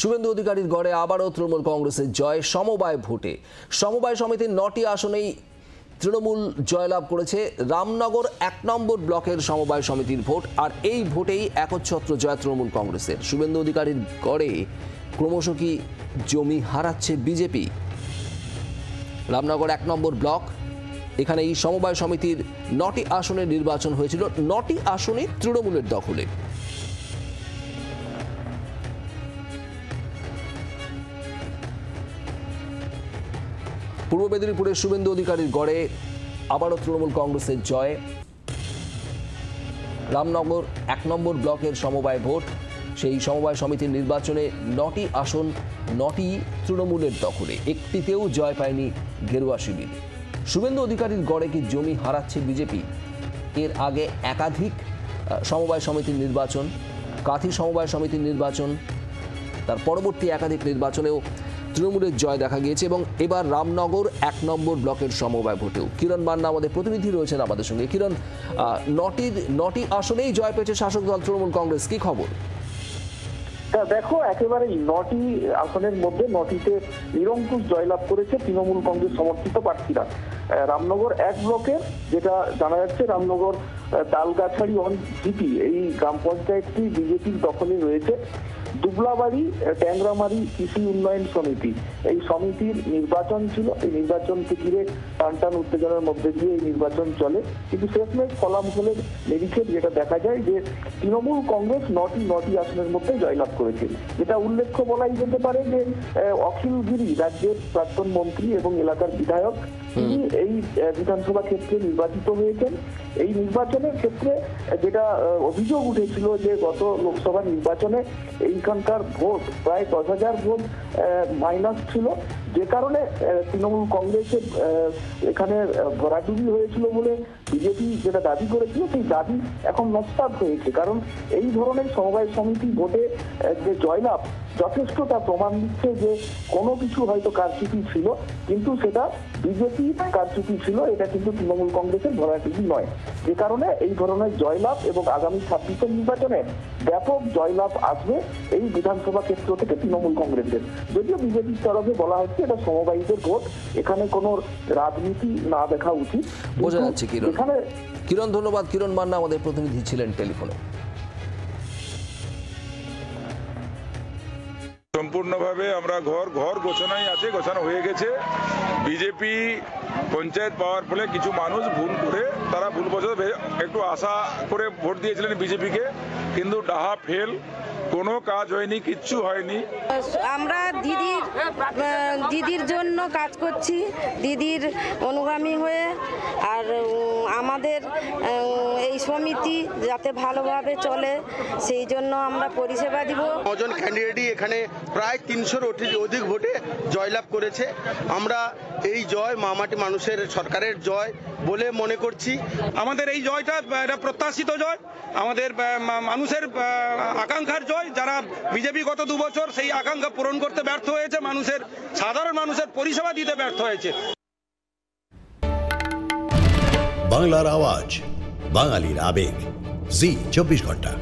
শুভেন্দু অধিকারীর গড়ে আবারও তৃণমূল কংগ্রেসের জয় সমবায় ভোটে। সমবায় সমিতির 9টি আসনেই তৃণমূল জয়লাভ করেছে। রামনগর 1 নম্বর ব্লকের সমবায় সমিতির ভোট, আর এই ভোটেই একচ্ছত্র জয় তৃণমূল কংগ্রেসের। শুভেন্দু অধিকারীর গড়ে ক্রমশ কি জমি হারাচ্ছে বিজেপি? রামনগর 1 নম্বর ব্লক, এখানে এই সমবায় সমিতির 9টি আসনের নির্বাচন হয়েছিল। 9টি আসনই তৃণমূলের দখলে। পূর্ব মেদিনীপুরের শুভেন্দু অধিকারীর গড়ে আবারও তৃণমূল কংগ্রেসের জয়। রামনগর 1 নম্বর ব্লকের সমবায় ভোট, সেই সমবায় সমিতির নির্বাচনে 9টি আসন, 9টি তৃণমূলের দখলে, একটিতেও জয় পায়নি গেরুয়া শিবির। শুভেন্দু অধিকারীর গড়ে কি জমি হারাচ্ছে বিজেপি? এর আগে একাধিক সমবায় সমিতির নির্বাচন, কাঁথি সমবায় সমিতির নির্বাচন, তার পরবর্তী একাধিক নির্বাচনেও তৃণমূলের জয় দেখা গিয়েছে, এবং এবার রামনগর 1 নম্বর ব্লকের সমবায় ভোটেও। কিরণ মান্না আমাদের প্রতিনিধি রয়েছেন আমাদের সঙ্গে। কিরণ, 9টি আসনেই জয় পেয়েছে শাসক দল তৃণমূল কংগ্রেস, কি খবর? দেখো, একেবারে 9টি আসনের মধ্যে 9টিতে নিরঙ্কুশ জয়লাভ করেছে তৃণমূল কংগ্রেস সমর্থিত প্রার্থীরা। রামনগর 1 ব্লকের যেটা জানা যাচ্ছে, রামনগর তালগাছাড়ি জিপি, এই গ্রাম পঞ্চায়েতটি বিজেপির দখলে রয়েছে। দুবলাবাড়ি ট্যাংরামারি কৃষি উন্নয়ন সমিতি, এই সমিতির নির্বাচন ছিল। এই নির্বাচনকে ঘিরে টানটান উত্তেজনার মধ্যে দিয়ে এই নির্বাচন চলে, কিন্তু শেষমেশ ফলাফলের নিরিখে যেটা দেখা যায় যে তৃণমূল কংগ্রেস 9টি আসনের মধ্যে জয়লাভ করেছে। যেটা উল্লেখ্য বলাই যেতে পারে যে অখিল গিরি রাজ্যের প্রাক্তন মন্ত্রী এবং এলাকার বিধায়ক, তিনি এই বিধানসভা ক্ষেত্রে নির্বাচিত হয়েছেন। এই নির্বাচনের ক্ষেত্রে যেটা অভিযোগ উঠেছিল যে গত লোকসভা নির্বাচনে এইখানকার ভোট প্রায় 10,000 ভোট মাইনাস ছিল, যে কারণে তৃণমূল কংগ্রেসের এখানে ভরাডুবি হয়েছিল বলে বিজেপি যেটা দাবি করেছিল, সেই দাবি এখন নস্যাৎ হয়েছে। কারণ এই ধরনের সমবায় সমিতি ভোটে যে জয়লাভ যথেষ্ট তা প্রমাণ দিচ্ছে যে কোনো কিছু হয়তো কারচুপি ছিল, কিন্তু সেটা বিজেপির কারচুপি ছিল, এটা কিন্তু তৃণমূল কংগ্রেসের ভরাডুবি নয়। যে কারণে এই ধরনের জয়লাভ এবং আগামী 26 নির্বাচনে ব্যাপক জয়লাভ আসবে এই বিধানসভা ক্ষেত্র থেকে তৃণমূল কংগ্রেসের। যদিও বিজেপির তরফে বলা হচ্ছে এটা সমবায়ীদের ভোট, এখানে কোনো রাজনীতি না দেখা উচিত। বোঝা যাচ্ছে কিরণ, ধন্যবাদ। কিরণ মান্না আমাদের প্রতিনিধি ছিলেন টেলিফোনে। সম্পূর্ণভাবে আমরা ঘর গোছানোই আছে, গোছানো হয়ে গেছে। বিজেপি পঞ্চায়েত পাওয়ার ফলে কিছু মানুষ ভুল করে, তারা ভুলবশত একটু আশা করে ভোট দিয়েছিলেন বিজেপিকে, কিন্তু ডাহা ফেল, কোনো কাজ হয়নি, কিচ্ছু হয়নি। আমরা দিদির জন্য কাজ করছি, দিদির অনুগামী হয়ে, আর আমাদের এই সমিতি যাতে ভালোভাবে চলে সেই জন্য আমরা পরিষেবা দিব। 9 জন ক্যান্ডিডেটই এখানে প্রায় 300-র অধিক ভোটে জয়লাভ করেছে। আমরা এই জয় মামাটি মানুষের সরকারের জয় বলে মনে করছি। আমাদের এই জয়টা এটা প্রত্যাশিত জয়, আমাদের মানুষের আকাঙ্ক্ষার জয়। যারা বিজেপি গত 2 বছর সেই আকাঙ্ক্ষা পূরণ করতে ব্যর্থ হয়েছে, সাধারণ মানুষের পরিষেবা দিতে ব্যর্থ হয়েছে। বাংলার আওয়াজ, বাঙালির আবেগ, জি 24 ঘন্টা।